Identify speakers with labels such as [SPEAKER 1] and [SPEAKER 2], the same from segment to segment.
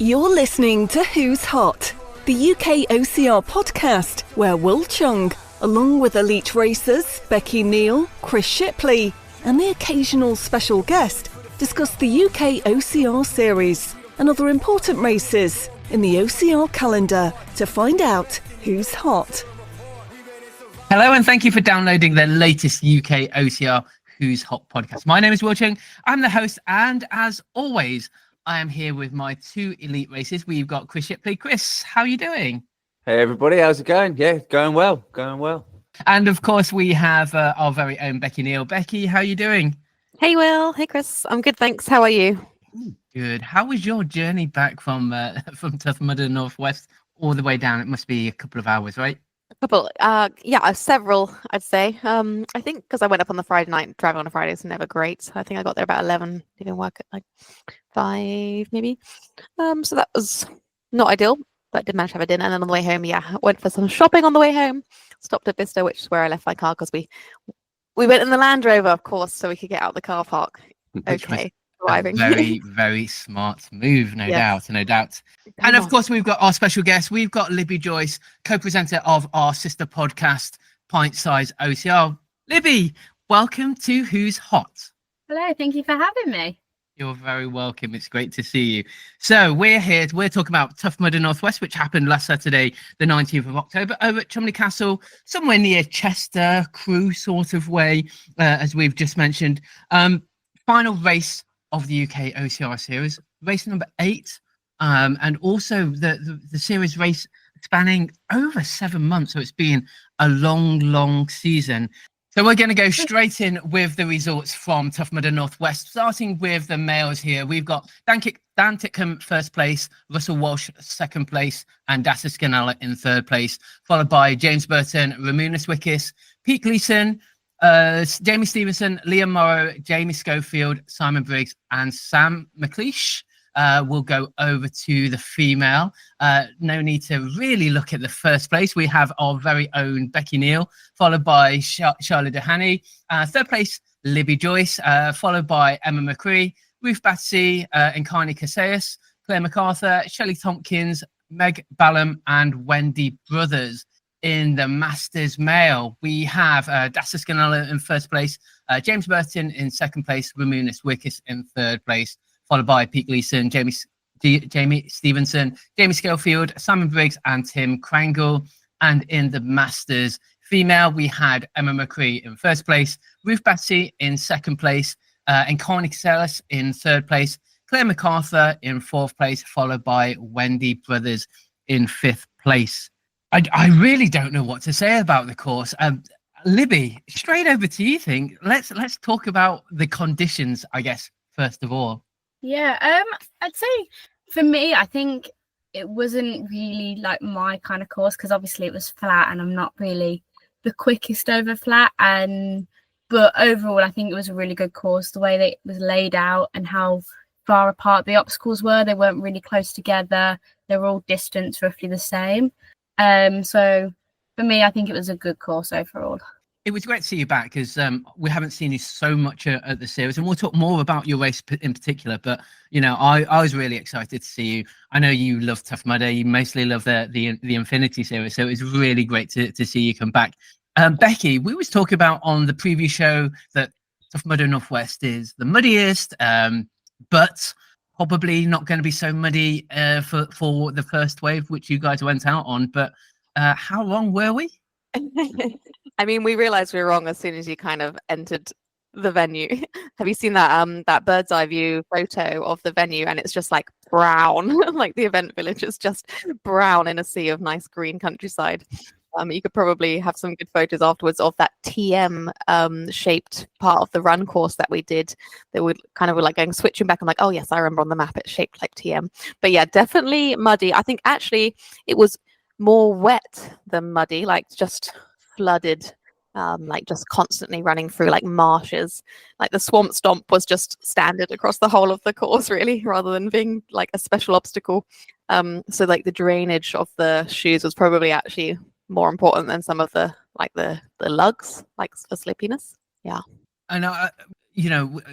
[SPEAKER 1] You're listening to Who's Hot, the UK OCR podcast where Wil Chung, along with elite racers Becky, Neal, Chris Shipley and the occasional special guest, discuss the UK OCR series and other important races in the OCR calendar to find out who's hot.
[SPEAKER 2] Hello and thank you for downloading the latest UK OCR Who's Hot podcast. My name is Wil Chung. I'm the host, and as always, I am here with my two elite racers. We've got Chris Shipley. Chris, how are you doing?
[SPEAKER 3] Hey everybody, how's it going? Yeah, going well.
[SPEAKER 2] And of course, we have our very own Becky Neal. Becky, how are you doing?
[SPEAKER 4] Hey Will, hey Chris. I'm good, thanks. How are you?
[SPEAKER 2] Good. How was your journey back from Tough Mudder Northwest all the way down? It must be a couple of hours, right?
[SPEAKER 4] A couple. Several, I'd say. I think because I went up on the Friday night, driving on a Friday is never great. So I think I got there about 11, didn't work at like 5 maybe. So that was not ideal, but did manage to have a dinner. And then on the way home, went for some shopping on the way home. Stopped at Bicester, which is where I left my car, because we went in the Land Rover, of course, so we could get out the car park. Okay. Driving.
[SPEAKER 2] Very, very smart move, no doubt. And of course, we've got our special guest. We've got Libby Joyce, co-presenter of our sister podcast, Pint Size OCR. Libby, welcome to Who's Hot.
[SPEAKER 5] Hello, thank you for having me.
[SPEAKER 2] You're very welcome. It's great to see you. So we're here. We're talking about Tough Mudder Northwest, which happened last Saturday, the 19th of October, over at Cholmondeley Castle, somewhere near Chester, Crewe sort of way, as we've just mentioned. Final race of the UK OCR series, race number 8, and also the series race spanning over 7 months. So it's been a long season. So we're going to go straight in with the results from Tough Mudder Northwest, starting with the males here. We've got Dan Titcombe first place, Russell Walsh second place, and Dasa Scanella in third place, followed by James Burton, Ramunas Wickes, Pete Gleeson, Jamie Stevenson, Liam Morrow, Jamie Schofield, Simon Briggs, and Sam McLeish. We'll go over to the female. No need to really look at the first place. We have our very own Becky Neal, followed by Charlotte Dehany. Third place, Libby Joyce, followed by Emma McCree, Ruth Batsey, Nkani Casillas, Claire MacArthur, Shelley Tompkins, Meg Ballum, and Wendy Brothers. In the Masters male, we have Dasa Scanella in first place, James Burton in second place, Ramunas Wickes in third place, followed by Pete Gleeson, Jamie Stevenson, Jamie Schofield, Simon Briggs, and Tim Krangle. And in the Masters female, we had Emma McCree in first place, Ruth Batsey in second place, Nkani Casillas in third place, Claire MacArthur in fourth place, followed by Wendy Brothers in fifth place. I really don't know what to say about the course. Libby, straight over to you. Let's talk about the conditions, I guess, first of all.
[SPEAKER 5] Yeah, I'd say for me, I think it wasn't really like my kind of course, because obviously it was flat and I'm not really the quickest over flat. But overall, I think it was a really good course. The way that it was laid out and how far apart the obstacles were, they weren't really close together. They were all distance roughly the same. So for me, I think it was a good course overall.
[SPEAKER 2] It was great to see you back, because we haven't seen you so much at the series, and we'll talk more about your race in particular. But I was really excited to see you. I know you love Tough Mudder. You mostly love the Infinity series, so it's really great to see you come back. Becky, we was talking about on the previous show that Tough Mudder Northwest is the muddiest, but probably not going to be so muddy for the first wave, which you guys went out on. But how wrong were we?
[SPEAKER 4] I mean, we realized we were wrong as soon as you kind of entered the venue. Have you seen that bird's eye view photo of the venue? And it's just like brown, like the event village is just brown in a sea of nice green countryside. You could probably have some good photos afterwards of that TM shaped part of the run course that we did. They would kind of like going switching back. I'm like, oh yes, I remember on the map it's shaped like TM. But yeah, definitely muddy. I think actually it was more wet than muddy, like just flooded, like just constantly running through like marshes. Like the swamp stomp was just standard across the whole of the course, really, rather than being like a special obstacle. So like the drainage of the shoes was probably actually more important than some of the lugs, like for slippiness. Yeah.
[SPEAKER 2] And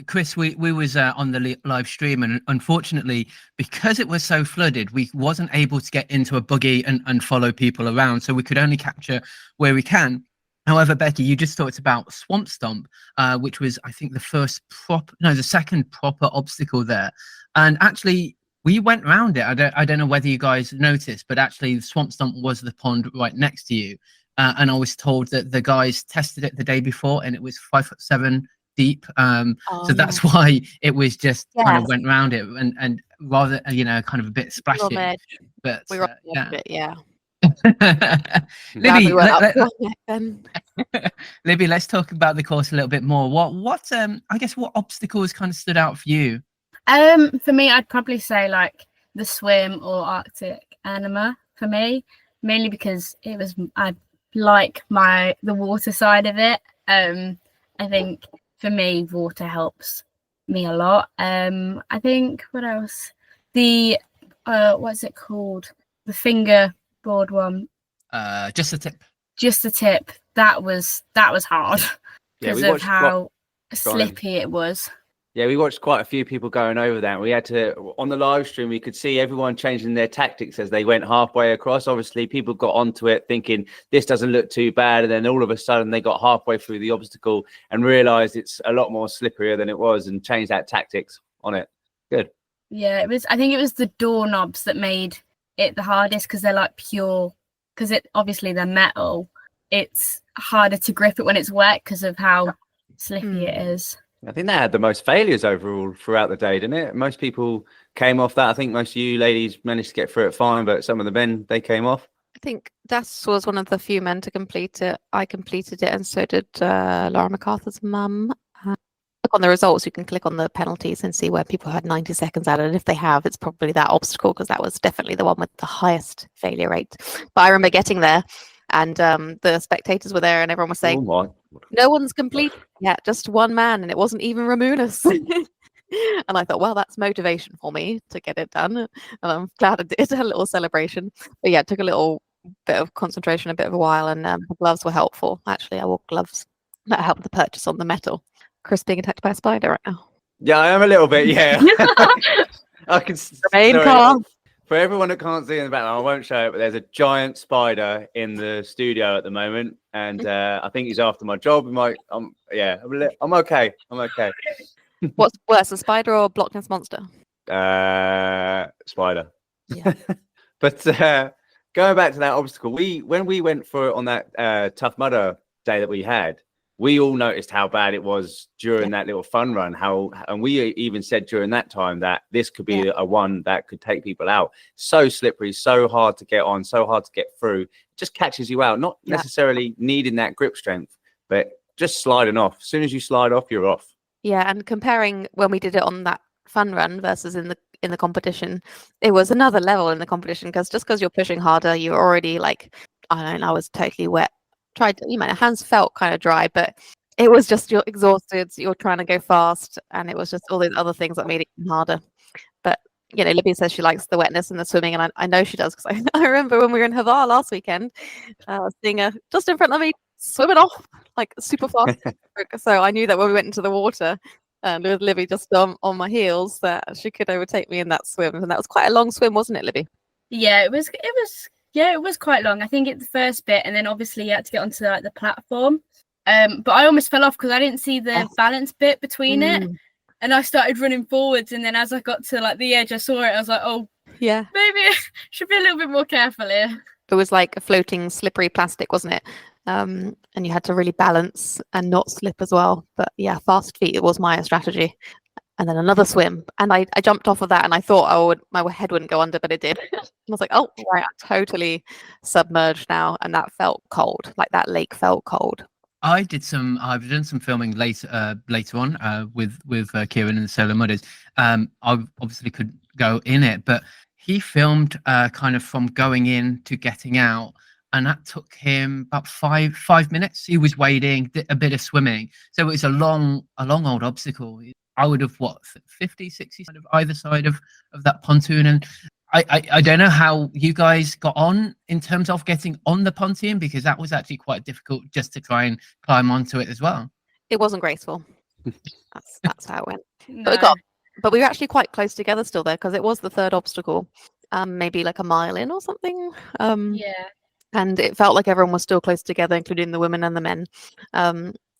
[SPEAKER 2] Chris, we was on the live stream, and unfortunately, because it was so flooded, we wasn't able to get into a buggy and follow people around, so we could only capture where we can. However, Becky, you just talked about Swamp Stomp, which was, I think, the second proper obstacle there. And actually, we went around it. I don't know whether you guys noticed, but actually, Swamp Stomp was the pond right next to you. And I was told that the guys tested it the day before, and it was 5'7" deep. So that's why it was just kind of went around it, and rather, kind of a bit splashy. But
[SPEAKER 4] we were on the edge of it, yeah.
[SPEAKER 2] Libby, Libby, let's talk about the course a little bit more. What I guess what obstacles kind of stood out for you?
[SPEAKER 5] For me, I'd probably say like the swim or Arctic Anima for me, mainly because I like the water side of it. I think for me, water helps me a lot. I think what else? The what's it called? The fingerboard one.
[SPEAKER 2] Just the tip.
[SPEAKER 5] That was hard because of how slippy it was.
[SPEAKER 3] Yeah, we watched quite a few people going over that. We had to, on the live stream, we could see everyone changing their tactics as they went halfway across. Obviously, people got onto it thinking this doesn't look too bad. And then all of a sudden they got halfway through the obstacle and realized it's a lot more slipperier than it was and changed that tactics on it. Good.
[SPEAKER 5] Yeah, I think it was the doorknobs that made it the hardest because they're like pure, because obviously they're metal. It's harder to grip it when it's wet because of how slippy it is.
[SPEAKER 3] I think they had the most failures overall throughout the day, didn't it? Most people came off that. I think most of you ladies managed to get through it fine, but some of the men, they came off.
[SPEAKER 4] I think Das was one of the few men to complete it. I completed it, and so did Laura MacArthur's mum. Look on the results, you can click on the penalties and see where people had 90 seconds at it. And if they have, it's probably that obstacle, because that was definitely the one with the highest failure rate. But I remember getting there, and the spectators were there, and everyone was saying, no one's complete yet, just one man, and it wasn't even Ramunas. And I thought, well, that's motivation for me to get it done, and I'm glad I did. A little celebration, but yeah, it took a little bit of concentration, a bit of a while, and the gloves were helpful. Actually, I wore gloves that helped the purchase on the metal. Chris being attacked by a spider right now.
[SPEAKER 3] Yeah, I am a little bit. Yeah, I can.
[SPEAKER 4] Remain calm.
[SPEAKER 3] For everyone that can't see in the background, I won't show it, but there's a giant spider in the studio at the moment, and I think he's after my job. I'm okay. I'm okay.
[SPEAKER 4] What's worse, a spider or a Block Ness monster?
[SPEAKER 3] Spider.
[SPEAKER 4] Yeah.
[SPEAKER 3] But going back to that obstacle, when we went for it on that Tough Mudder day that we had, we all noticed how bad it was during that little fun run. And we even said during that time that this could be a one that could take people out. So slippery, so hard to get on, so hard to get through. It just catches you out, not necessarily needing that grip strength, but just sliding off. As soon as you slide off, you're off.
[SPEAKER 4] Yeah, and comparing when we did it on that fun run versus in the competition, it was another level in the competition, because just because you're pushing harder, you're already like, I don't know, I was totally wet. My hands felt kind of dry, but it was just, you're exhausted, you're trying to go fast, and it was just all these other things that made it even harder. But Libby says she likes the wetness and the swimming, and I know she does, because I remember when we were in Havar last weekend, seeing her just in front of me swimming off like super fast. So I knew that when we went into the water, and with Libby just on my heels, that she could overtake me in that swim. And that was quite a long swim, wasn't it, Libby?
[SPEAKER 5] Yeah, it was. Yeah, it was quite long. I think it's the first bit, and then obviously you had to get onto like the platform. But I almost fell off because I didn't see the balance bit between it, and I started running forwards. And then as I got to like the edge, I saw it. I was like, oh, yeah, maybe I should be a little bit more careful here.
[SPEAKER 4] It was like a floating, slippery plastic, wasn't it? And you had to really balance and not slip as well. But yeah, fast feet was my strategy. And then another swim, and I jumped off of that, and I thought my head wouldn't go under, but it did. I was like, oh, right, I'm totally submerged now, and that felt cold. Like that lake felt cold.
[SPEAKER 2] I've done some filming later on with Kieran and the Solar Mudders. I obviously could go in it, but he filmed kind of from going in to getting out, and that took him about five minutes. He was wading, a bit of swimming, so it was a long old obstacle. I would have 50, 60 of either side of that pontoon, and I don't know how you guys got on in terms of getting on the pontoon, because that was actually quite difficult just to try and climb onto it as well.
[SPEAKER 4] It wasn't graceful. That's how it went.
[SPEAKER 5] No.
[SPEAKER 4] But we were actually quite close together still there because it was the third obstacle, maybe like a mile in or something.
[SPEAKER 5] Yeah.
[SPEAKER 4] And it felt like everyone was still close together, including the women and the men.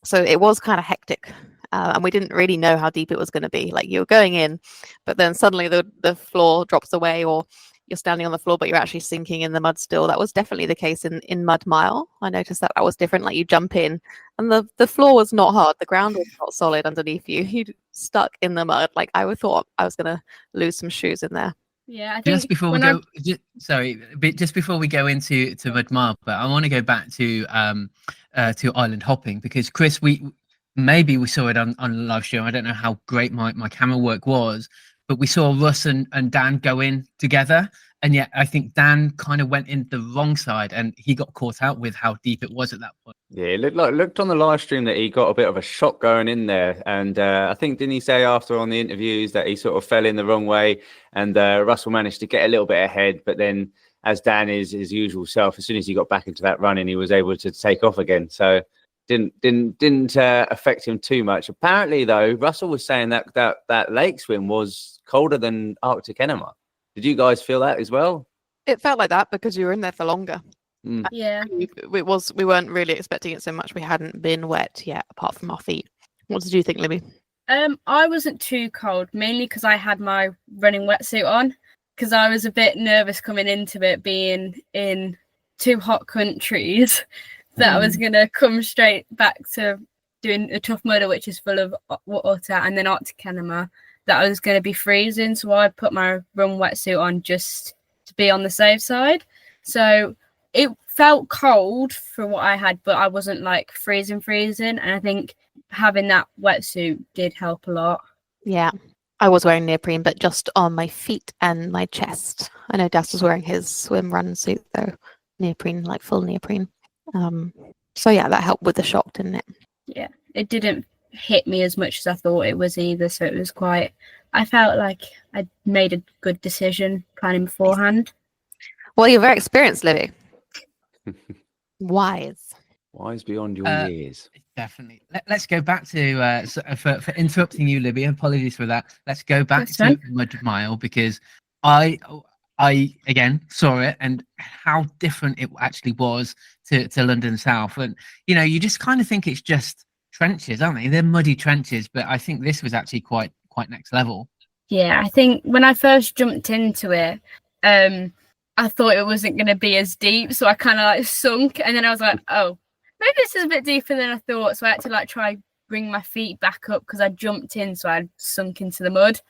[SPEAKER 4] So it was kind of hectic, and we didn't really know how deep it was going to be. Like you were going in, but then suddenly the floor drops away, or you're standing on the floor, but you're actually sinking in the mud still. That was definitely the case in Mud Mile. I noticed that was different. Like you jump in, and the floor was not hard. The ground was not solid underneath you. You stuck in the mud. Like I would thought I was going to lose some shoes in there.
[SPEAKER 5] Yeah, I think
[SPEAKER 2] Just before we go, just before we go into Mud Mile, but I want to go back to island hopping because Chris, we saw it on the live stream. I don't know how great my camera work was, but we saw Russ and Dan go in together, and yet I think Dan kind of went in the wrong side, and he got caught out with how deep it was at that point.
[SPEAKER 3] Yeah, it looked on the live stream that he got a bit of a shock going in there, and I think didn't he say after on the interviews that he sort of fell in the wrong way, and Russell managed to get a little bit ahead, but then as Dan is his usual self, as soon as he got back into that running, he was able to take off again. So didn't affect him too much. Apparently, though, Russell was saying that lake swim was colder than Arctic enema. Did you guys feel that as well?
[SPEAKER 4] It felt like that because you were in there for longer.
[SPEAKER 5] Yeah.
[SPEAKER 4] We weren't really expecting it so much. We hadn't been wet yet, apart from our feet. What did you think, Libby?
[SPEAKER 5] I wasn't too cold, mainly because I had my running wetsuit on, because I was a bit nervous coming into it being in two hot countries that I was going to come straight back to doing a Tough Mudder, which is full of water, and then Arctic enema, that I was going to be freezing. So I put my run wetsuit on just to be on the safe side. So it felt cold for what I had, but I wasn't like freezing. And I think having that wetsuit did help a lot.
[SPEAKER 4] Yeah, I was wearing neoprene, but just on my feet and my chest. I know Das was wearing his swim run suit though, neoprene, like full neoprene. So yeah, that helped with the shock, didn't it?
[SPEAKER 5] Yeah, it didn't hit me as much as I thought it was either. So it was quite, I felt like I made a good decision planning beforehand.
[SPEAKER 4] Well, you're very experienced, Libby. Wise
[SPEAKER 3] beyond your years.
[SPEAKER 2] Definitely. Let's go back to for interrupting you, Libby. Apologies for that. Let's go back to Mud Mile because I again saw it and how different it actually was to London South. And you just kind of think it's just trenches, aren't they? They're muddy trenches, but I think this was actually quite next level.
[SPEAKER 5] Yeah, I think when I first jumped into it, I thought it wasn't going to be as deep, so I kind of like sunk, and then I was like, oh, maybe this is a bit deeper than I thought. So I had to like try bring my feet back up because I jumped in, so I sunk into the mud.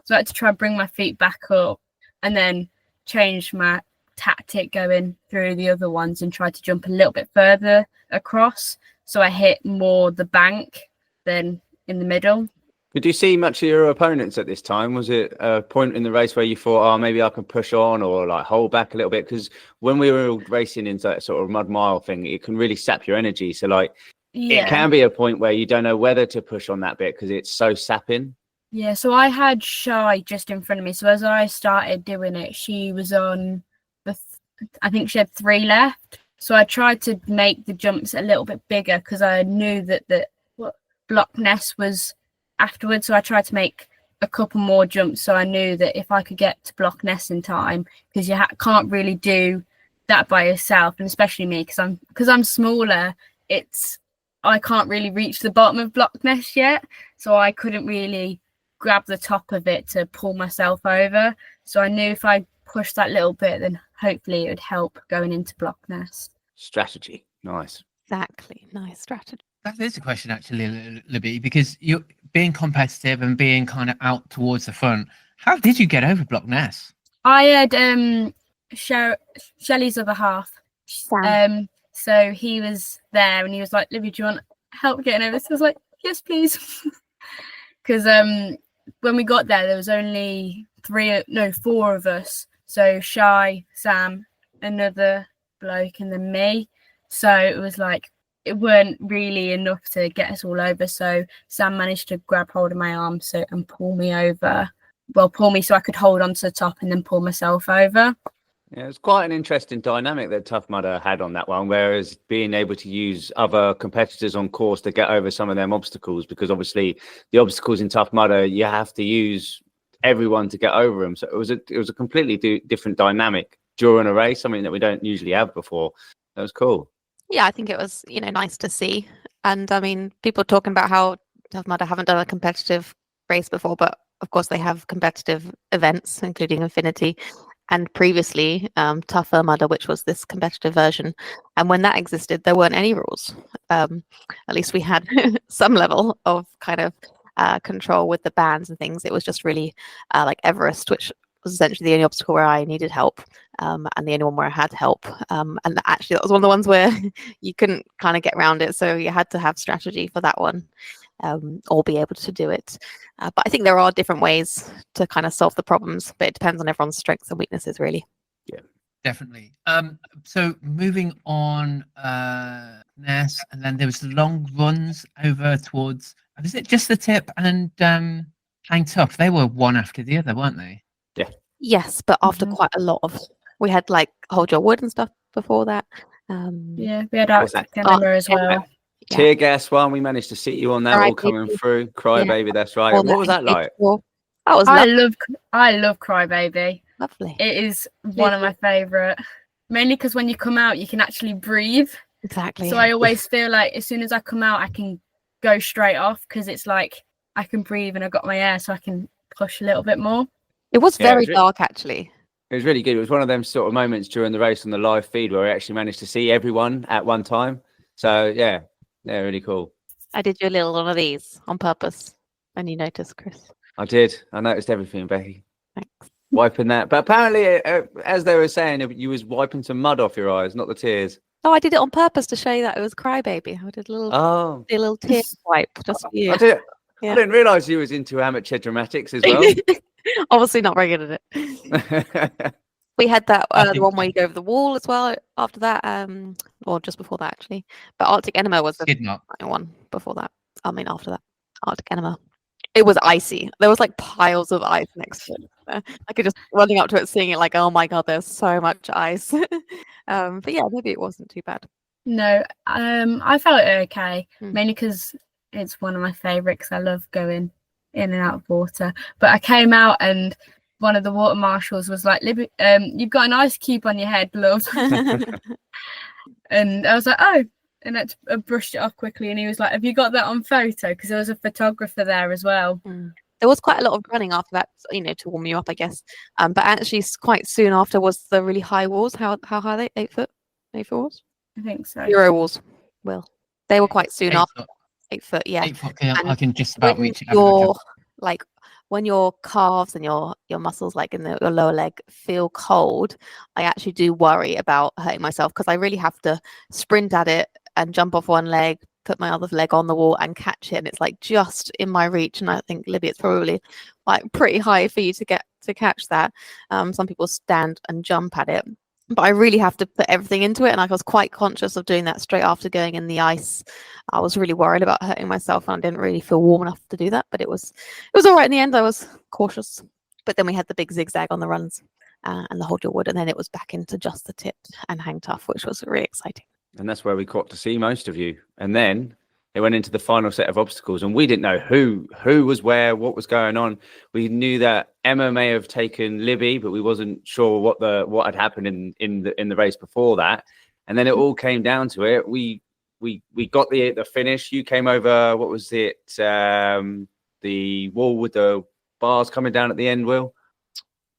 [SPEAKER 5] So I had to try bring my feet back up and then change my tactic going through the other ones and try to jump a little bit further across. So I hit more the bank than in the middle.
[SPEAKER 3] Did you see much of your opponents at this time? Was it a point in the race where you thought, oh, maybe I can push on or like hold back a little bit? Because when we were all racing into that sort of Mud Mile thing, it can really sap your energy. So like, it can be a point where you don't know whether to push on that bit because it's so sapping.
[SPEAKER 5] Yeah, so I had Shy just in front of me. So as I started doing it, she was on, I think she had 3 left. So I tried to make the jumps a little bit bigger because I knew that the Block Ness was afterwards. So I tried to make a couple more jumps. So I knew that if I could get to Block Ness in time, because you can't really do that by yourself, and especially me because I'm smaller, I can't really reach the bottom of Block Ness yet. So I couldn't really grab the top of it to pull myself over. So I knew if I pushed that little bit, then hopefully it would help going into Block Ness.
[SPEAKER 3] Strategy. Nice.
[SPEAKER 4] Exactly. Nice strategy.
[SPEAKER 2] That is a question actually, Libby, because you're being competitive and being kind of out towards the front. How did you get over Block Ness?
[SPEAKER 5] I had Shelley's other half. So he was there and he was like, Libby, do you want help getting over? So I was like, yes, please. Because when we got there was only 4 of us. So Shy, Sam, another bloke, and then me. So it was like, it weren't really enough to get us all over. So Sam managed to grab hold of my arm and pull me over. Well, pull me so I could hold on to the top and then pull myself over.
[SPEAKER 3] Yeah, it's quite an interesting dynamic that Tough Mudder had on that one, whereas being able to use other competitors on course to get over some of them obstacles, because obviously the obstacles in Tough Mudder, you have to use everyone to get over them. So it was a completely different dynamic during a race, something that we don't usually have before. That was cool.
[SPEAKER 4] Yeah, I think it was, nice to see. And I mean, people talking about how Tough Mudder haven't done a competitive race before, but of course they have competitive events, including Infinity, and previously Tougher Mudder, which was this competitive version. And when that existed, there weren't any rules. At least we had some level of kind of control with the bands and things. It was just really like Everest, which was essentially the only obstacle where I needed help, and the only one where I had help. And actually, that was one of the ones where you couldn't kind of get around it, so you had to have strategy for that one, or be able to do it. But I think there are different ways to kind of solve the problems, but it depends on everyone's strengths and weaknesses, really.
[SPEAKER 3] Yeah,
[SPEAKER 2] definitely. So moving on, Ness, and then there was the long runs over towards. Was it just the tip and Hang Tough? They were one after the other, weren't they?
[SPEAKER 3] Yeah.
[SPEAKER 4] Yes, but after quite a lot of, we had like Hold Your Wood and stuff before that.
[SPEAKER 5] Yeah, we had Arctic Enema as well.
[SPEAKER 3] Tear gas one, we managed to sit you on that, all coming through. Cry Baby, that's right. What was that like?
[SPEAKER 4] That was
[SPEAKER 5] I love Cry Baby.
[SPEAKER 4] Lovely.
[SPEAKER 5] It is one of my favourite, mainly because when you come out, you can actually breathe.
[SPEAKER 4] Exactly.
[SPEAKER 5] So I always feel like as soon as I come out, I can go straight off because it's like I can breathe and I've got my air, so I can push a little bit more.
[SPEAKER 4] It was very dark, actually.
[SPEAKER 3] It was really good. It was one of them sort of moments during the race on the live feed where we actually managed to see everyone at one time. So yeah, really cool.
[SPEAKER 4] I did you a little one of these on purpose, and you noticed, Chris.
[SPEAKER 3] I did. I noticed everything, Becky.
[SPEAKER 4] Thanks.
[SPEAKER 3] Wiping that, but apparently, as they were saying, you was wiping some mud off your eyes, not the tears.
[SPEAKER 4] Oh, I did it on purpose to show you that it was Cry Baby. I did a little tear wipe just for you.
[SPEAKER 3] I didn't realise you was into amateur dramatics as well.
[SPEAKER 4] Obviously not very good at it. We had that the one where you go over the wall as well after that, or just before that actually. But Arctic Enema was the one before that. I mean after that, Arctic Enema. It was icy. There was like piles of ice next to it. I could just running up to it, seeing it like, oh my god, there's so much ice. But yeah, maybe it wasn't too bad.
[SPEAKER 5] No, I felt it okay, mainly because it's one of my favourites. I love going in and out of water. But I came out and one of the water marshals was like, Libby, you've got an ice cube on your head, love. And I was like, oh. And I brushed it off quickly, and he was like, have you got that on photo? Because there was a photographer there as well.
[SPEAKER 4] There was quite a lot of running after that, to warm you up, I guess. But actually quite soon after was the really high walls. How high are they? 8 foot? 8 foot walls?
[SPEAKER 5] I think so.
[SPEAKER 4] Euro walls, Will. They were quite soon after. 8 foot, yeah.
[SPEAKER 2] 8 foot, I can just about reach it.
[SPEAKER 4] When your calves and your muscles, like in your lower leg, feel cold, I actually do worry about hurting myself because I really have to sprint at it and jump off one leg, put my other leg on the wall and catch it. And it's like just in my reach. And I think, Libby, it's probably like pretty high for you to catch that. Some people stand and jump at it. But I really have to put everything into it. And I was quite conscious of doing that straight after going in the ice. I was really worried about hurting myself and I didn't really feel warm enough to do that. But it was all right in the end. I was cautious. But then we had the big zigzag on the runs and the Hold Your Wood. And then it was back into just the tip and Hang Tough, which was really exciting.
[SPEAKER 3] And that's where we got to see most of you. And then it went into the final set of obstacles and we didn't know who was where, what was going on. We knew that Emma may have taken Libby, but we wasn't sure what had happened in the race before that. And then it all came down to it. We got the finish. You came over, what was it? The wall with the bars coming down at the end, Will?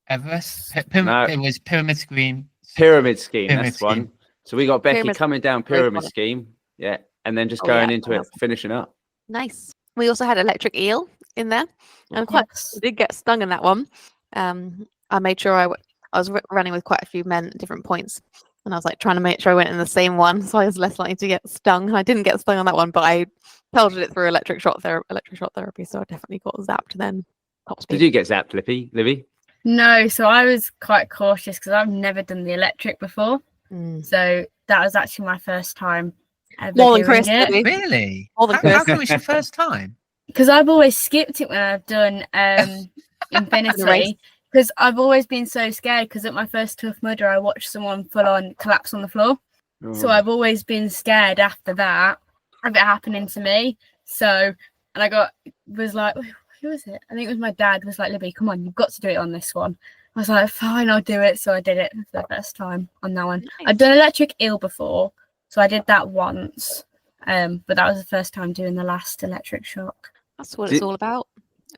[SPEAKER 2] Everest? It was Pyramid Scheme.
[SPEAKER 3] Pyramid Scheme, that's one. So we got Becky coming down Pyramid Scheme. Yeah. And then just going into it, finishing up.
[SPEAKER 4] Nice. We also had Electric Eel in there. And I did get stung in that one. I made sure I was running with quite a few men at different points. And I was like trying to make sure I went in the same one. So I was less likely to get stung. I didn't get stung on that one, but I pelted it through electric shot therapy. So I definitely got zapped then.
[SPEAKER 3] Did you get zapped, Libby?
[SPEAKER 5] No. So I was quite cautious because I've never done the electric before. So that was actually my first time ever
[SPEAKER 4] More than Chris,
[SPEAKER 2] really? More than Chris. How come it's your first time?
[SPEAKER 5] Because I've always skipped it when I've done Infinity. because I've always been so scared, because at my first Tough Mudder I watched someone full on collapse on the floor. So I've always been scared after that of it happening to me. So, and I was like, who was it? I think it was my dad was like, Libby, come on, you've got to do it on this one. I was like, fine, I'll do it. So I did it for the first time on that one.
[SPEAKER 4] Nice.
[SPEAKER 5] I've done electric eel before, so I did that once. But that was the first time doing the last electric shock.
[SPEAKER 4] That's what it's all about.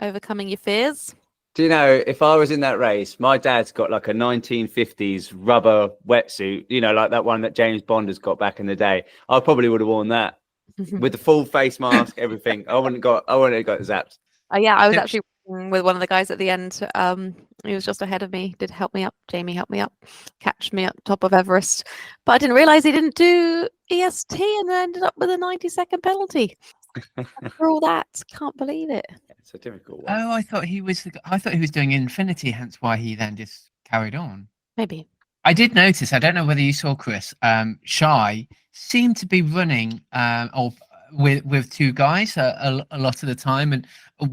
[SPEAKER 4] Overcoming your fears.
[SPEAKER 3] Do you know, if I was in that race, my dad's got like a 1950s rubber wetsuit, you know, like that one that James Bond has got back in the day. I probably would have worn that with the full face mask, everything. I wouldn't have got zapped.
[SPEAKER 4] Yeah, I was actually with one of the guys at the end. He was just ahead of me. Did help me up. Jamie helped me up, catch me up top of Everest. But I didn't realize he didn't do EST, and then ended up with a 90-second penalty. After all that, can't believe it.
[SPEAKER 3] It's a difficult one.
[SPEAKER 2] Oh, I thought he was doing Infinity, hence why he then just carried on.
[SPEAKER 4] Maybe.
[SPEAKER 2] I did notice, I don't know whether you saw, Chris, Shy seemed to be running with two guys a lot of the time, and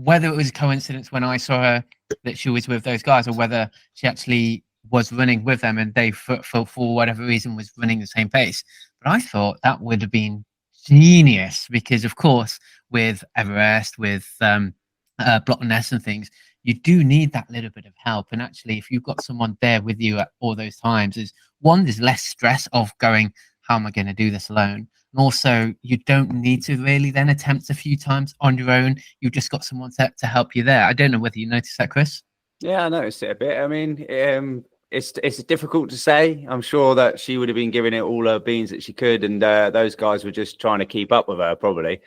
[SPEAKER 2] whether it was a coincidence when I saw her that she was with those guys, or whether she actually was running with them and they for whatever reason was running the same pace. But I thought that would have been genius, because of course with Everest, with Block Ness and things, you do need that little bit of help. And actually, if you've got someone there with you at all those times, there's less stress of going, how am I going to do this alone? And also, you don't need to really then attempt a few times on your own. You've just got someone to help you there. I don't know whether you noticed that, Chris.
[SPEAKER 3] Yeah, I noticed it a bit. I mean, it's difficult to say. I'm sure that she would have been giving it all her beans that she could, and those guys were just trying to keep up with her, probably.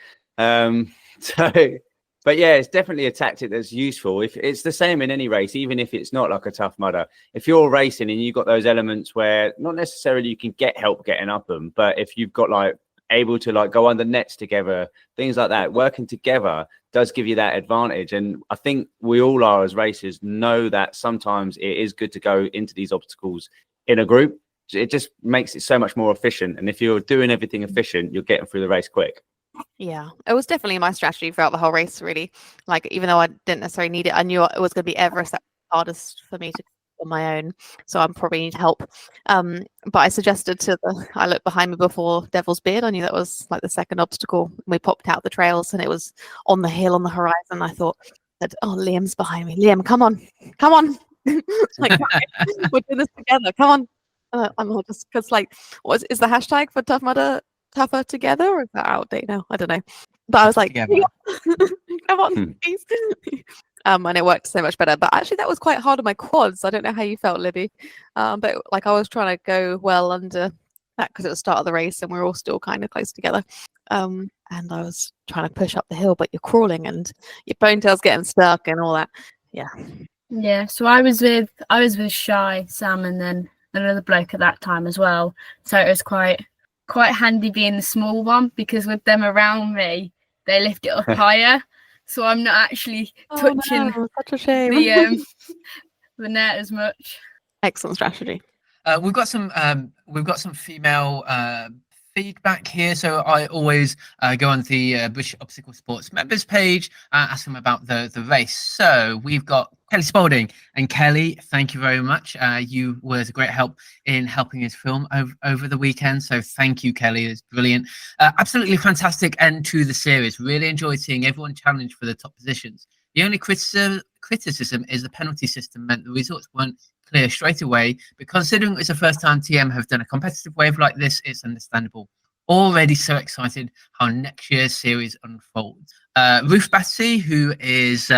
[SPEAKER 3] But yeah, it's definitely a tactic that's useful. If it's the same in any race, even if it's not like a Tough Mudder, if you're racing and you've got those elements where not necessarily you can get help getting up them, but if you've got like able to like go under nets together, things like that, working together does give you that advantage. And I think we all are, as racers, know that sometimes it is good to go into these obstacles in a group. It just makes it so much more efficient. And if you're doing everything efficient, you're getting through the race quick.
[SPEAKER 4] Yeah, it was definitely my strategy throughout the whole race, really. Like, even though I didn't necessarily need it, I knew it was going to be Everest that was hardest for me to do on my own. So I'm probably need help. But I suggested I looked behind me before Devil's Beard. I knew that was like the second obstacle. We popped out the trails and it was on the hill on the horizon. I thought that, oh, Liam's behind me. Liam, come on. Like, we're doing this together. Come on. I'm all just because, like, is the hashtag for Tough Mudder tougher together, or is that out of date now? I don't know. But I was like, come on, please. And it worked so much better. But actually, that was quite hard on my quads. I don't know how you felt, Libby. But like, I was trying to go well under that because it was the start of the race and we were all still kind of close together. And I was trying to push up the hill, but you're crawling and your ponytail's getting stuck and all that. Yeah.
[SPEAKER 5] Yeah. So I was with Shy, Sam, and then another bloke at that time as well. So it was quite handy being the small one, because with them around me, they lift it up higher, so I'm not actually touching
[SPEAKER 4] such a shame.
[SPEAKER 5] the net as much.
[SPEAKER 4] Excellent strategy.
[SPEAKER 2] We've got some female feedback here, so I always go on the British Obstacle Sports members page, ask them about the race. So we've got Kelly Spalding, and Kelly, thank you very much. You was a great help in helping us film over the weekend, so thank you, Kelly. It's brilliant, absolutely fantastic end to the series. Really enjoyed seeing everyone challenged for the top positions. The only criticism is the penalty system meant the results weren't clear straight away, but considering it's the first time TM have done a competitive wave like this, it's understandable. Already so excited how next year's series unfolds. Ruth Batsy, who is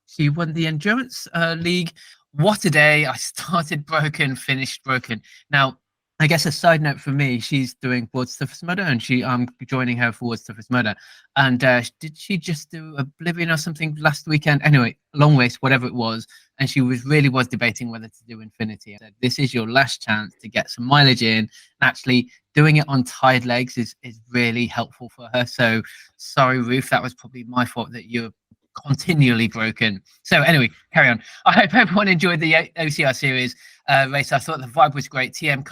[SPEAKER 2] she won the Endurance League. What a day. I started broken, finished broken. Now, I guess a side note for me, she's doing World's Toughest Mudder, and I'm joining her for World's Toughest Mudder. And did she just do Oblivion or something last weekend? Anyway, long race, whatever it was. And she was debating whether to do Infinity. I said, this is your last chance to get some mileage in. And actually doing it on tired legs is really helpful for her. So sorry, Ruth, that was probably my fault that you're continually broken. So anyway, carry on. I hope everyone enjoyed the OCR series race. I thought the vibe was great. TM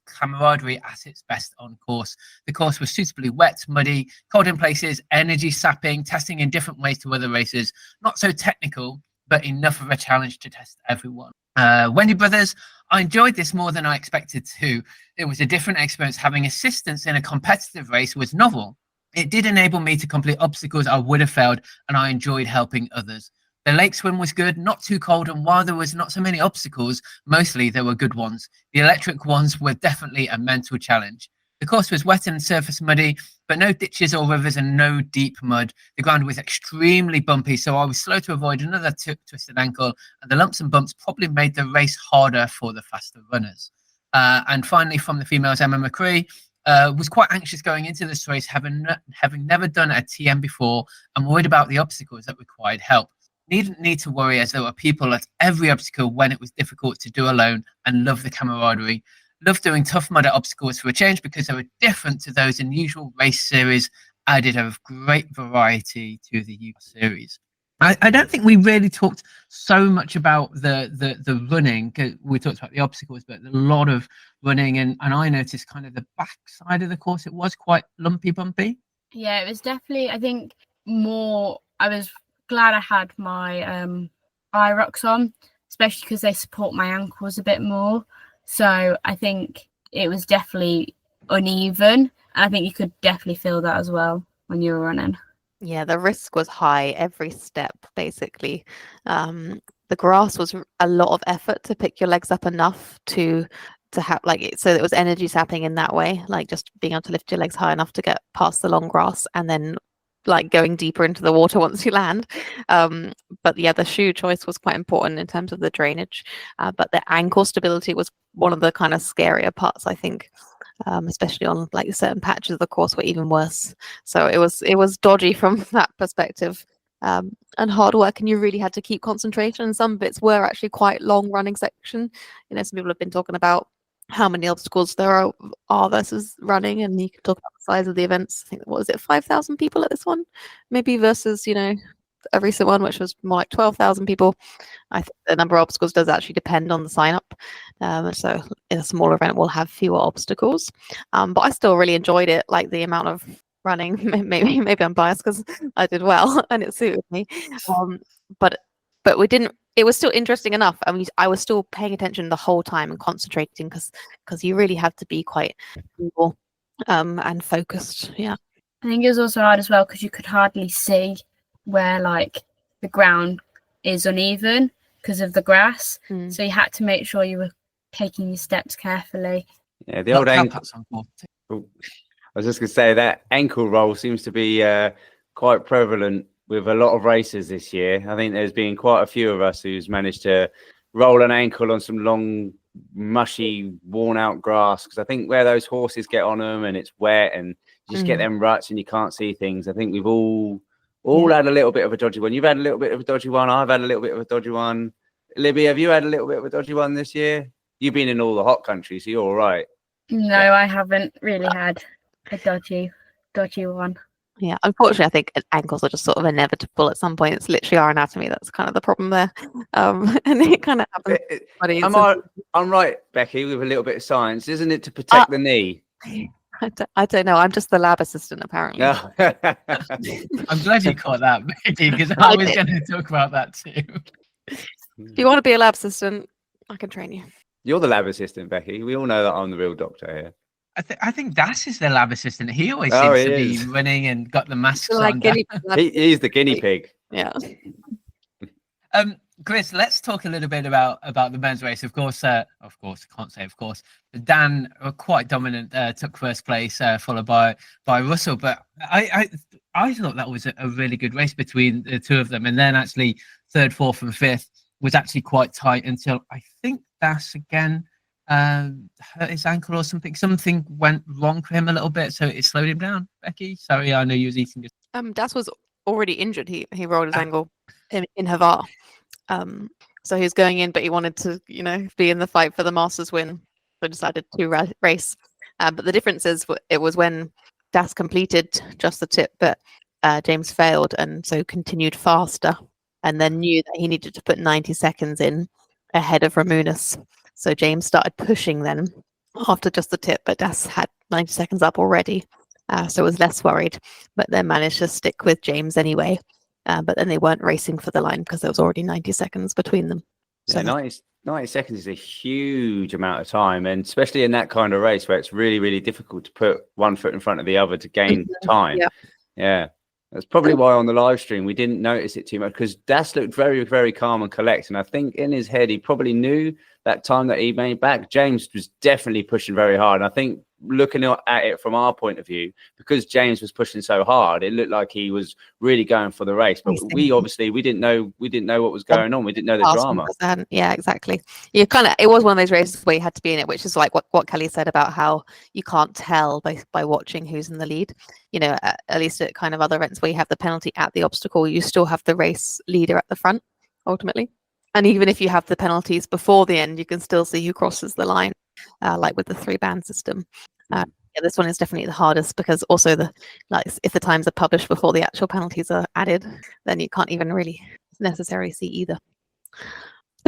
[SPEAKER 2] camaraderie at its best on course. The course was suitably wet, muddy, cold in places, energy sapping, testing in different ways to other races. Not so technical, but enough of a challenge to test everyone. Wendy Brothers, I enjoyed this more than I expected to. It was a different experience. Having assistance in a competitive race was novel. It did enable me to complete obstacles I would have failed, and I enjoyed helping others. The lake swim was good, not too cold, and while there was not so many obstacles, mostly there were good ones. The electric ones were definitely a mental challenge. The course was wet and surface muddy, but no ditches or rivers and no deep mud. The ground was extremely bumpy, so I was slow to avoid another twisted ankle, and the lumps and bumps probably made the race harder for the faster runners. And finally, from the females, Emma McCree was quite anxious going into this race, having never done a TM before and worried about the obstacles that required help. Needn't need to worry, as there were people at every obstacle when it was difficult to do alone, and loved the camaraderie. Loved doing Tough Mudder obstacles for a change because they were different to those in the usual race series, added a great variety to the youth series. I don't think we really talked so much about the running. We talked about the obstacles, but a lot of running, and I noticed kind of the back side of the course, it was quite lumpy, bumpy.
[SPEAKER 5] Yeah, it was definitely, I think, more, I was glad I had my IROX on, especially because they support my ankles a bit more. So I think it was definitely uneven, and I think you could definitely feel that as well when you were running.
[SPEAKER 4] Yeah, the risk was high every step, basically. The grass was a lot of effort to pick your legs up enough to have so it was energy sapping in that way, like just being able to lift your legs high enough to get past the long grass and then like going deeper into the water once you land. But yeah, the shoe choice was quite important in terms of the drainage. But the ankle stability was one of the kind of scarier parts, I think, especially on like certain patches of the course were even worse. So it was dodgy from that perspective, and hard work, and you really had to keep concentration. And some bits were actually quite long running section. You know, some people have been talking about how many obstacles there are versus running, and you can talk about the size of the events. I think, what was it, 5,000 people at this one, maybe, versus, you know, a recent one which was more like 12,000 people. I think the number of obstacles does actually depend on the sign up. So in a smaller event we'll have fewer obstacles, but I still really enjoyed it, like the amount of running. Maybe I'm biased because I did well and it suited me, but we didn't. It was still interesting enough. I mean, I was still paying attention the whole time and concentrating because you really have to be quite cool, and focused. Yeah,
[SPEAKER 5] I think it was also hard as well because you could hardly see where like the ground is uneven because of the grass. So you had to make sure you were taking your steps carefully.
[SPEAKER 3] Yeah, the old ankle. I was just going to say that ankle roll seems to be quite prevalent with a lot of races this year. I think there's been quite a few of us who's managed to roll an ankle on some long, mushy, worn-out grass, because I think where those horses get on them and it's wet and you just get them ruts and you can't see things. I think we've all had a little bit of a dodgy one. You've had a little bit of a dodgy one. I've had a little bit of a dodgy one. Libby, have you had a little bit of a dodgy one this year? You've been in all the hot countries, so you're all right.
[SPEAKER 5] No, I haven't really had a dodgy one.
[SPEAKER 4] Yeah, unfortunately, I think ankles are just sort of inevitable at some point. It's literally our anatomy that's kind of the problem there, and it kind of happens.
[SPEAKER 3] I'm right, Becky, with a little bit of science, isn't it, to protect the knee?
[SPEAKER 4] I don't know. I'm just the lab assistant, apparently.
[SPEAKER 3] No.
[SPEAKER 2] I'm glad you caught that, Becky, because I was going to talk about that too.
[SPEAKER 4] If you want to be a lab assistant, I can train you.
[SPEAKER 3] You're the lab assistant, Becky. We all know that I'm the real doctor here.
[SPEAKER 2] I think Das is the lab assistant. He always seems to be running and got the masks on.
[SPEAKER 3] He's the guinea pig.
[SPEAKER 4] Yeah.
[SPEAKER 2] Chris, let's talk a little bit about the men's race. Of course, I can't say of course. Dan, quite dominant, took first place, followed by Russell. But I thought that was a really good race between the two of them. And then actually third, fourth, and fifth was actually quite tight until I think Das again hurt his ankle or something. Something went wrong for him a little bit, so it slowed him down. Becky, sorry, I know you was eating this.
[SPEAKER 4] Das was already injured. He rolled his ankle in Havar. So he was going in, but he wanted to, be in the fight for the Masters win. So decided to race. But the difference is it was when Das completed just the tip, but James failed, and so continued faster, and then knew that he needed to put 90 seconds in ahead of Ramunas. So James started pushing then after just the tip, but Das had 90 seconds up already, so was less worried, but then managed to stick with James anyway. but then they weren't racing for the line because there was already 90 seconds between them. So
[SPEAKER 3] Yeah, 90 seconds is a huge amount of time, and especially in that kind of race where it's really, really difficult to put one foot in front of the other to gain time. Yeah. That's probably why on the live stream we didn't notice it too much, because Das looked very, very calm and collected. And I think in his head he probably knew that time that he made back. James was definitely pushing very hard. And I think looking at it from our point of view, because James was pushing so hard, it looked like he was really going for the race. But we didn't know what was going on. We didn't know the drama.
[SPEAKER 4] Yeah, exactly. It was one of those races where you had to be in it, which is like what Kelly said about how you can't tell by watching who's in the lead. You know, at least at kind of other events where you have the penalty at the obstacle, you still have the race leader at the front ultimately. And even if you have the penalties before the end, you can still see who crosses the line, like with the 3-band system. This one is definitely the hardest, because also if the times are published before the actual penalties are added, then you can't even really necessarily see either.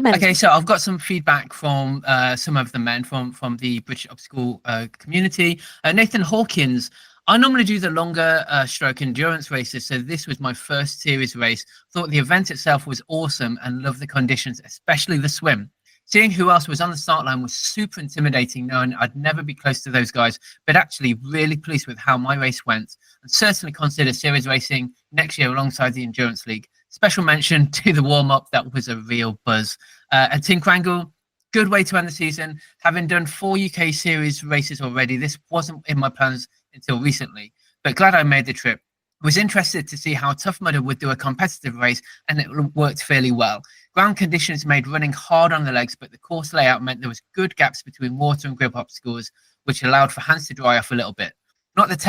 [SPEAKER 2] Okay, so I've got some feedback from some of the men from the British obstacle community. Nathan Hawkins: I normally do the longer stroke endurance races, so this was my first series race. Thought the event itself was awesome and loved the conditions, especially the swim. Seeing who else was on the start line was super intimidating, knowing I'd never be close to those guys, but actually really pleased with how my race went, and certainly consider series racing next year alongside the Endurance League. Special mention to the warm-up, that was a real buzz. And Tim Krangle: good way to end the season. Having done 4 UK series races already, this wasn't in my plans until recently, but glad I made the trip. Was interested to see how Tough Mudder would do a competitive race, and it worked fairly well. Ground conditions made running hard on the legs, but the course layout meant there was good gaps between water and grip obstacles, which allowed for hands to dry off a little bit. Not that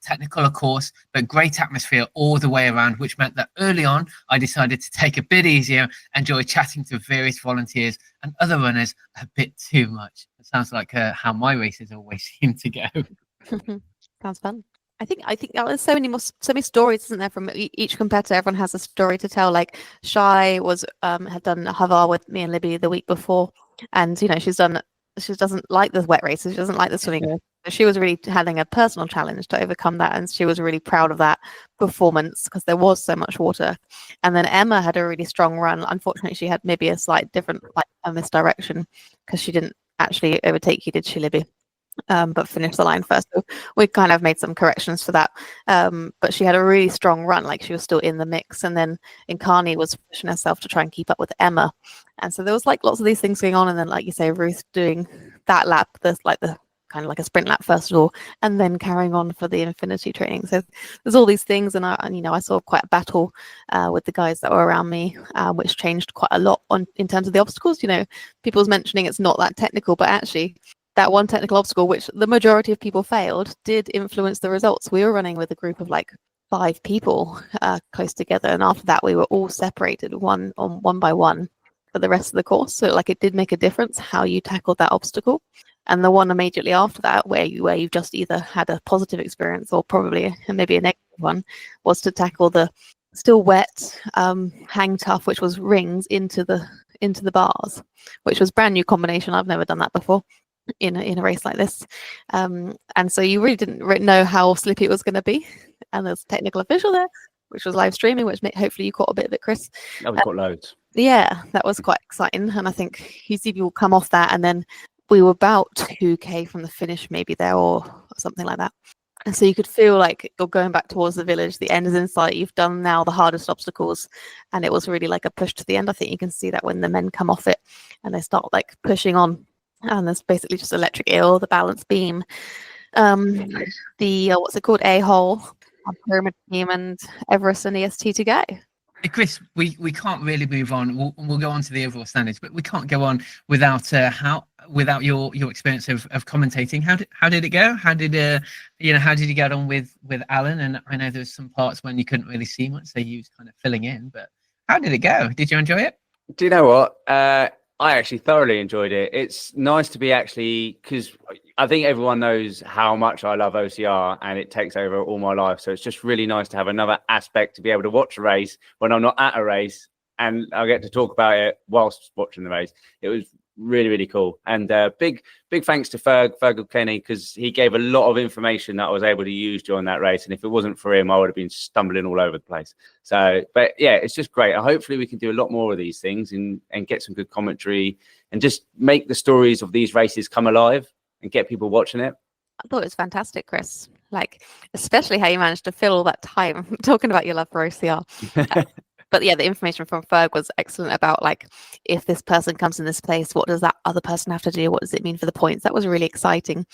[SPEAKER 2] technical a course, but great atmosphere all the way around, which meant that early on I decided to take a bit easier, enjoy chatting to various volunteers and other runners a bit too much. It sounds like how my races always seem to go.
[SPEAKER 4] Sounds fun. I think there's so many stories, isn't there, from each competitor? Everyone has a story to tell. Like Shai had done a Havar with me and Libby the week before, and you know she doesn't like the wet races, she doesn't like the swimming race. So she was really having a personal challenge to overcome that, and she was really proud of that performance because there was so much water. And then Emma had a really strong run. Unfortunately, she had maybe a slight different, like a misdirection, because she didn't actually overtake you, did she, Libby? But finished the line first. So we kind of made some corrections for that. But she had a really strong run, like she was still in the mix. And then Inkani was pushing herself to try and keep up with Emma. And so there was like lots of these things going on. And then, like you say, Ruth doing that lap, there's like the kind of like a sprint lap first of all, and then carrying on for the infinity training. So there's all these things. And I saw quite a battle with the guys that were around me, which changed quite a lot in terms of the obstacles. You know, people was mentioning it's not that technical, but actually that one technical obstacle, which the majority of people failed, did influence the results. We were running with a group of like 5 people close together, and after that we were all separated one by one for the rest of the course. So like it did make a difference how you tackled that obstacle. And the one immediately after that, where you've just either had a positive experience or probably maybe a negative one, was to tackle the still wet hang tough, which was rings into the bars, which was brand new combination. I've never done that before in a race like this, and so you really didn't know how slippy it was going to be. And there's a technical official there, which was live streaming, which hopefully you caught a bit of it, Chris.
[SPEAKER 3] No, we got loads.
[SPEAKER 4] Yeah, that was quite exciting. And I think you see people come off that, and then we were about 2k from the finish, maybe there or something like that. And so you could feel like you're going back towards the village. The end is in sight. You've done now the hardest obstacles, and it was really like a push to the end. I think you can see that when the men come off it and they start like pushing on. And there's basically just electric eel, the balance beam, the what's it called, A-hole, pyramid beam, and Everest and EST to go.
[SPEAKER 2] Hey Chris, we can't really move on. We'll go on to the overall standings, but we can't go on without your experience of commentating. How did it go? How did you get on with Alan? And I know there's some parts when you couldn't really see much, so you was kind of filling in. But how did it go? Did you enjoy it?
[SPEAKER 3] Do you know what? I actually thoroughly enjoyed it. It's nice to be because I think everyone knows how much I love OCR, and it takes over all my life. So it's just really nice to have another aspect to be able to watch a race when I'm not at a race, and I get to talk about it whilst watching the race. It was really, really cool. And big thanks to Fergal Kenny, because he gave a lot of information that I was able to use during that race. And if it wasn't for him, I would have been stumbling all over the place. So, but yeah, it's just great. Hopefully we can do a lot more of these things and get some good commentary and just make the stories of these races come alive and get people watching it.
[SPEAKER 4] I thought it was fantastic, Chris. Like, especially how you managed to fill all that time talking about your love for OCR. But yeah, the information from Ferg was excellent about, like, if this person comes in this place, what does that other person have to do? What does it mean for the points? That was really exciting.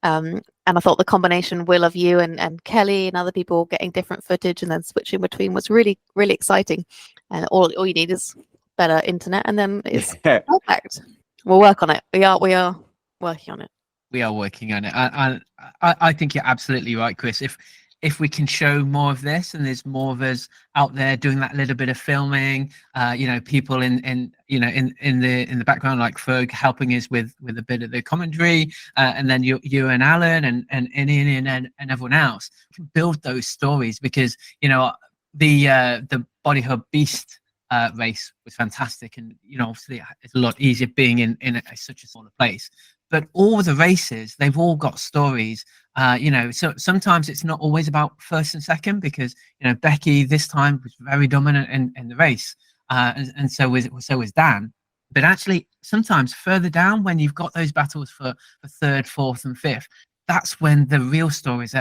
[SPEAKER 4] And I thought the combination, Will, of you and Kelly and other people getting different footage and then switching between was really, really exciting. And all you need is better internet, and then it's perfect. We'll work on it. We are working on it.
[SPEAKER 2] We are working on it. I think you're absolutely right, Chris. If we can show more of this, and there's more of us out there doing that little bit of filming, people in the background, like Ferg helping us with a bit of the commentary, and then you and Alan and Ian and everyone else can build those stories, because the Body Hub Beast race was fantastic, and obviously it's a lot easier being in such a smaller place. But all the races, they've all got stories. So sometimes it's not always about first and second, because Becky this time was very dominant in the race, and so was Dan. But actually, sometimes further down, when you've got those battles for third, fourth, and fifth, that's when the real stories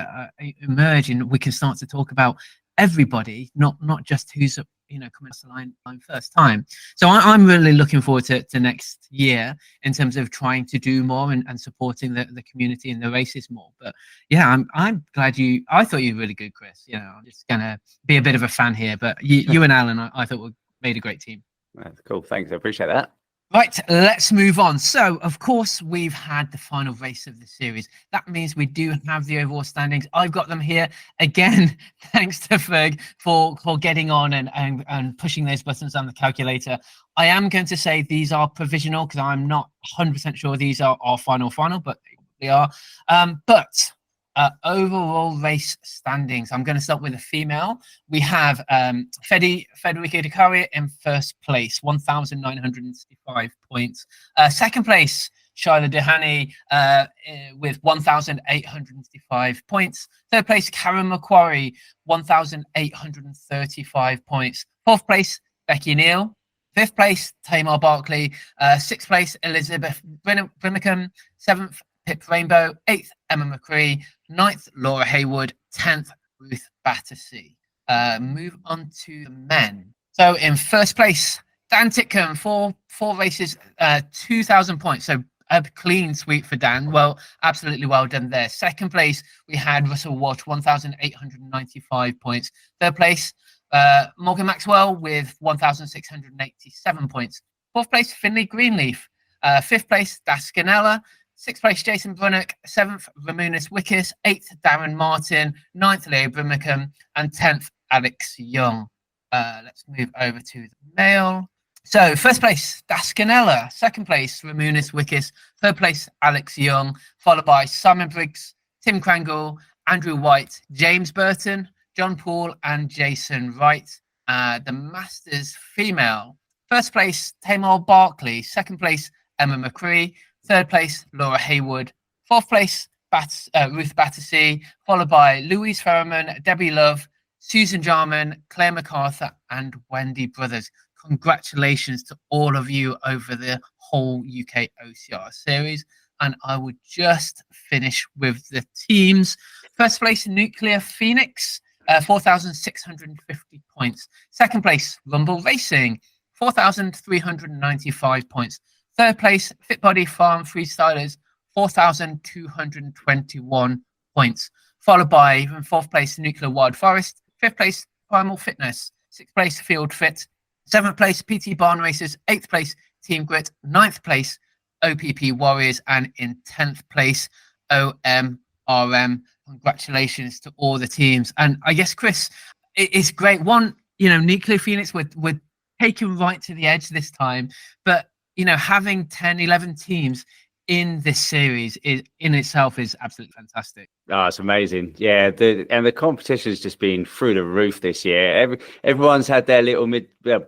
[SPEAKER 2] emerge, and we can start to talk about everybody, not just who's coming across the line first time. So I'm really looking forward to next year in terms of trying to do more and supporting the community and the races more. But yeah, I'm glad I thought you were really good, Chris. I'm just gonna be a bit of a fan here, but you and Alan, I thought made a great team.
[SPEAKER 3] That's cool. Thanks, I appreciate that.
[SPEAKER 2] Right, let's move on. So, of course, we've had the final race of the series. That means we do have the overall standings. I've got them here. Again, thanks to Ferg for getting on and pushing those buttons on the calculator. I am going to say these are provisional, because I'm not 100% sure these are our final, but they are. Overall race standings. I'm going to start with a female. We have Federica Di in first place, 1,965 points. Second place, Shyla Dehani with 1,865 points. Third place, Karen Macquarie, 1,835 points. Fourth place, Becky Neal. Fifth place, Tamar Barkley. Sixth place, Elizabeth Brimacombe. Seventh, Pip Rainbow. Eighth, Emma McCree. Ninth, Laura Haywood. 10th, Ruth Battersea. Move on to the men. So in first place, Dan Titcombe, four races, 2,000 points. So a clean sweep for Dan. Well, absolutely well done there. Second place, we had Russell Walsh, 1,895 points. Third place, Morgan Maxwell with 1,687 points. Fourth place, Finley Greenleaf. Fifth place, Das Ganella. Sixth place, Jason Brunnock. Seventh, Ramunis Wickes. Eighth, Darren Martin. Ninth, Leo Brimacombe. And 10th, Alex Young. Let's move over to the male. So, first place, Das Ganella. Second place, Ramunis Wickes. Third place, Alex Young. Followed by Simon Briggs, Tim Krangle, Andrew White, James Burton, John Paul, and Jason Wright. The Masters female. First place, Tamar Barkley. Second place, Emma McCree. Third place, Laura Haywood. Fourth place, Ruth Battersea. Followed by Louise Ferriman, Debbie Love, Susan Jarman, Claire MacArthur, and Wendy Brothers. Congratulations to all of you over the whole UK OCR series. And I will just finish with the teams. First place, Nuclear Phoenix, 4,650 points. Second place, Rumble Racing, 4,395 points. Third place, Fitbody Farm Freestylers, 4,221 points. Followed by fourth place, Nuclear Wild Forest. Fifth place, Primal Fitness. Sixth place, Field Fit. Seventh place, PT Barn Racers. Eighth place, Team Grit. Ninth place, OPP Warriors. And in 10th place, OMRM. Congratulations to all the teams. And I guess, Chris, it's great. One, Nuclear Phoenix, we're taken right to the edge this time. But, having 10, 11 teams in this series is in itself is absolutely fantastic.
[SPEAKER 3] Oh, it's amazing. Yeah, the competition has just been through the roof this year. Everyone's had their little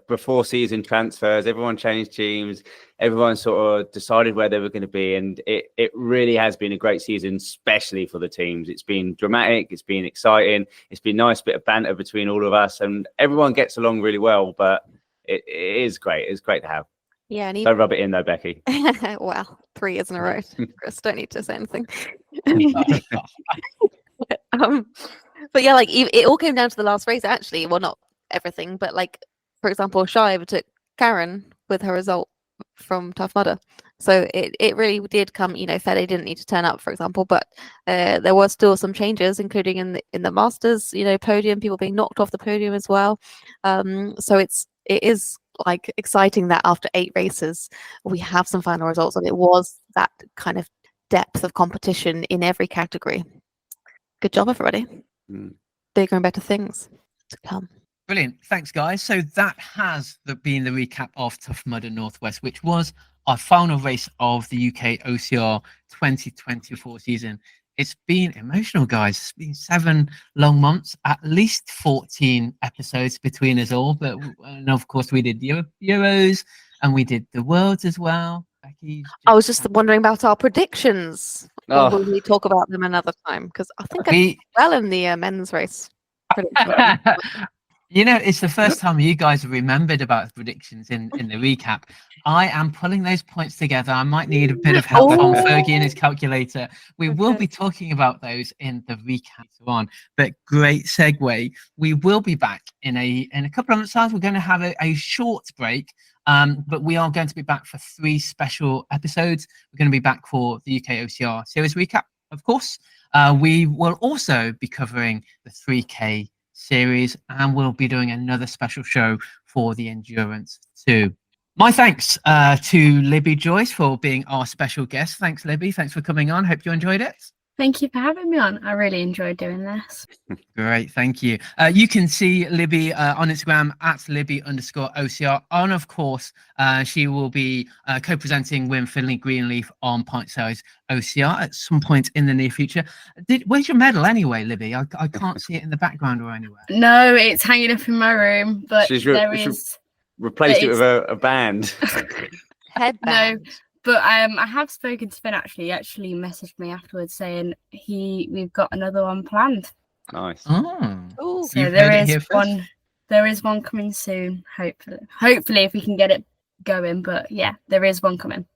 [SPEAKER 3] before season transfers. Everyone changed teams. Everyone sort of decided where they were going to be, and it really has been a great season, especially for the teams. It's been dramatic. It's been exciting. It's been a nice bit of banter between all of us, and everyone gets along really well. But it is great. It's great to have.
[SPEAKER 4] Yeah, and
[SPEAKER 3] Don't rub it in though, Becky.
[SPEAKER 4] Well, 3 years in a row. Chris, don't need to say anything. But yeah, like it all came down to the last race actually. Well, not everything, but like for example, Shy overtook Karen with her result from Tough Mudder. So it really did come, you know, Fede didn't need to turn up, for example, but there was still some changes, including in the Masters, you know, podium, people being knocked off the podium as well. So it is like exciting that after 8 races we have some final results, and it was that kind of depth of competition in every category. Good job, everybody. Bigger and better things to come.
[SPEAKER 2] Brilliant. Thanks, guys. So that has been the recap of Tough Mudder Northwest, which was our final race of the UK OCR 2024 season. It's been emotional, guys. It's been 7 long months, at least 14 episodes between us all. But and of course, we did Euros and we did the Worlds as well. Becky,
[SPEAKER 4] I was just wondering about our predictions. Or will we talk about them another time? Because I think I did well in the men's race.
[SPEAKER 2] You know, it's the first time you guys have remembered about the predictions in the recap. I am pulling those points together. I might need a bit of help from Fergie and his calculator. We will be talking about those in the recap later on. But great segue. We will be back in a couple of months' time. We're going to have a short break, but we are going to be back for 3 special episodes. We're going to be back for the UK OCR series recap, of course. We will also be covering the 3K series, and we'll be doing another special show for the endurance too. My thanks to Libby Joyce for being our special guest. Thanks, Libby. Thanks for coming on. Hope you enjoyed it.
[SPEAKER 5] Thank you for having me on. I really enjoyed doing this.
[SPEAKER 2] Great, thank you. You can see Libby on Instagram at Libby_OCR. And of course, she will be co-presenting with Finley Greenleaf on Pint Size OCR at some point in the near future. Where's your medal anyway, Libby? I can't see it in the background or anywhere.
[SPEAKER 5] No, it's hanging up in my room, but there is...
[SPEAKER 3] replaced it with a band.
[SPEAKER 4] Headband.
[SPEAKER 5] No. But I have spoken to Finn actually. He actually messaged me afterwards saying we've got another one planned.
[SPEAKER 3] Nice.
[SPEAKER 4] Oh,
[SPEAKER 5] so there is one coming soon, hopefully if we can get it going. But yeah, there is one coming.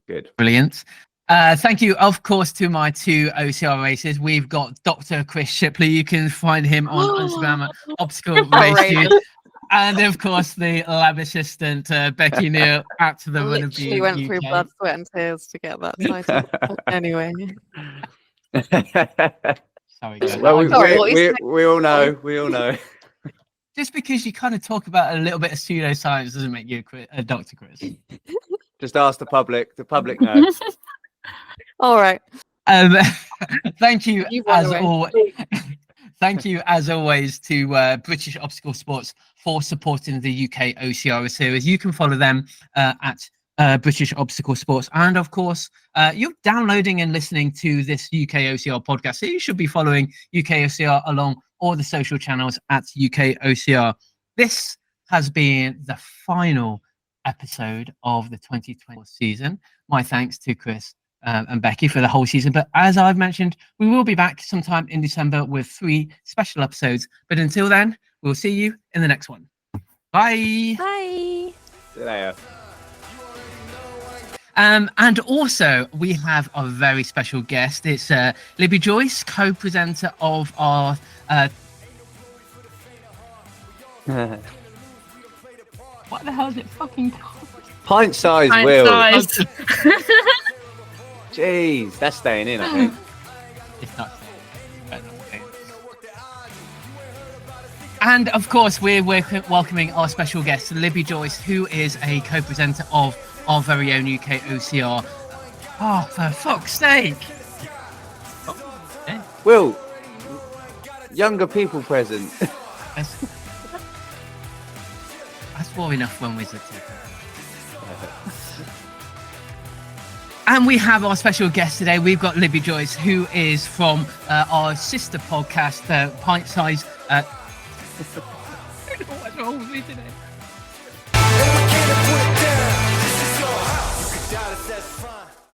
[SPEAKER 3] Good.
[SPEAKER 2] Brilliant. Thank you, of course, to my 2 OCR races. We've got Dr. Chris Shipley. You can find him on Instagram at Obstacle Race. And of course, the lab assistant, Becky Neal, at the Run of
[SPEAKER 4] She went through blood, sweat, and tears to get that title. Anyway.
[SPEAKER 2] Sorry, guys.
[SPEAKER 3] Well, we all know. We all know.
[SPEAKER 2] Just because you kind of talk about a little bit of pseudoscience doesn't make you a Dr. Chris.
[SPEAKER 3] Just ask the public. The public knows.
[SPEAKER 4] All right.
[SPEAKER 2] Thank you as always. Thank you, as always, to British Obstacle Sports for supporting the UK OCR series. You can follow them at British Obstacle Sports. And, of course, you're downloading and listening to this UK OCR podcast. So you should be following UK OCR along all the social channels at UK OCR. This has been the final episode of the 2020 season. My thanks to Chris and Becky for the whole season. But as I've mentioned, we will be back sometime in December with 3 special episodes. But until then, we'll see you in the next one. Bye.
[SPEAKER 4] Bye.
[SPEAKER 3] See you later.
[SPEAKER 2] And also, we have a very special guest. It's Libby Joyce, co-presenter of our... what the hell is it fucking called?
[SPEAKER 3] Pint Size Wil.
[SPEAKER 5] Size.
[SPEAKER 3] Jeez, that's staying in, I think.
[SPEAKER 2] It's not staying. And of course, we're welcoming our special guest, Libby Joyce, who is a co-presenter of our very own UK OCR. Oh, for fuck's sake!
[SPEAKER 3] Wil, younger people present.
[SPEAKER 2] That's war enough when we're And we have our special guest today. We've got Libby Joyce, who is from our sister podcast, Pint Size. I don't know what's wrong with me today.